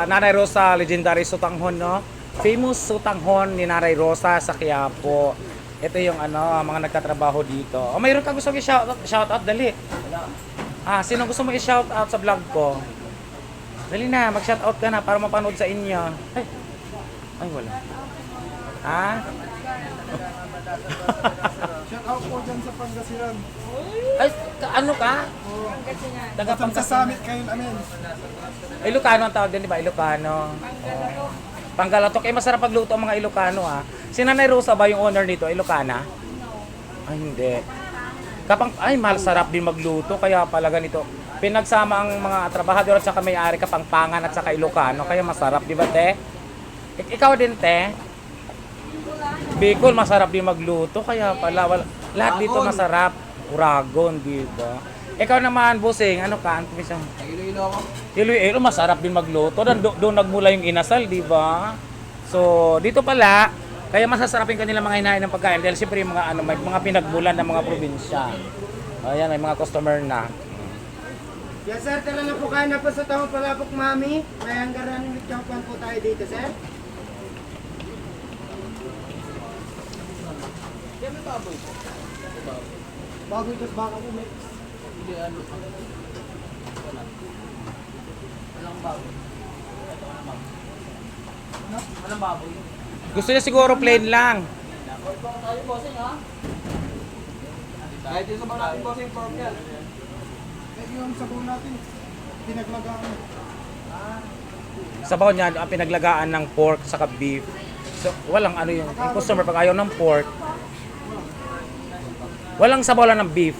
Nanay Rosa, legendary sutanghon, no? Famous sutanghon ni Nanay Rosa sa Quiapo. Ito yung mga nagtatrabaho dito. O mayroon ka gusto i-shout out, dali. Sino gusto mo i-shout out sa vlog ko? Dali na, mag-shout out ka na para mapanood sa inyo. Ay wala. Shout out po dyan sa Pangasinan. Ay, ano ka? Taga Sa summit kayo namin. Ilocano ang tawag din, di ba? Ilocano. Panggalatok. Masarap pagluto ang mga Ilocano, Si Nanay Rosa ba yung owner nito? Ilocana? Ay, hindi. Masarap din magluto. Kaya pala ganito. Pinagsama ang mga trabahador at saka may-ari, Kapampangan at saka Ilocano. Kaya masarap, di ba, te? Ikaw din, te? Bicol, masarap din magluto. Kaya pala, lahat dito masarap. Uragon, di ba? Ikaw naman, Busing, ano ka? Iloilo ako. Iloilo, masarap din magluto. Doon nagmula yung inasal, di ba? So, dito pala, kaya masasarapin kanila mga hinahin ng pagkain dahil siyempre yung may mga pinagmulan ng mga probinsya. Ayan, may mga customer na. Yes sir, tala na po kayo na po sa Taong Palapok Mami. May hanggaran ulit yung po tayo dito sir. Baboy tas baka mo, mix. Hindi ano. Walang baboy. Ito ano baboy? Walang baboy. Gusto niya siguro plain lang. Tayo bossing ha? Kahit yung sabaw natin bossing pork yan. Eh yung sabaw natin, pinaglagaan. Sabaw niya, ang pinaglagaan ng pork saka beef. So, walang yung customer pag ayaw ng pork. Walang sabaw lang ng beef.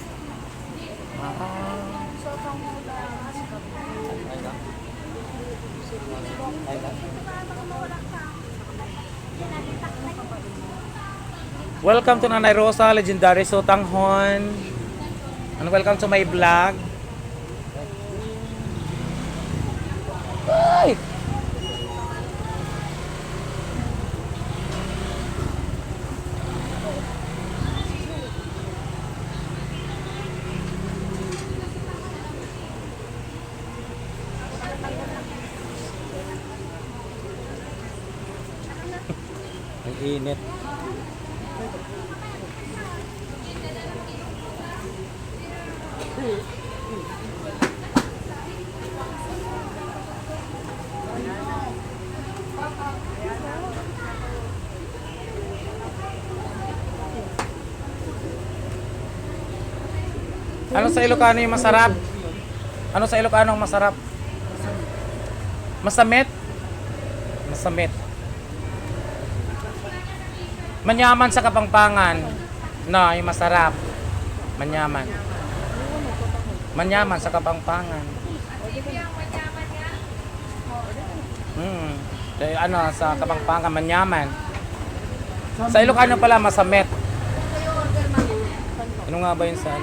Welcome to Nanay Rosa, legendary sutanghon. And welcome to my vlog. Ay! Ang init. Ano sa Ilocano yung masarap? Ano sa Ilocano ang masarap? Masamit? Masamit. Manyaman sa Kapampangan. No, yung masarap. Manyaman. Manyaman sa Kapampangan. Sa Kapampangan, manyaman. Sa Ilocano pala, masamit. Ano nga ba yun sa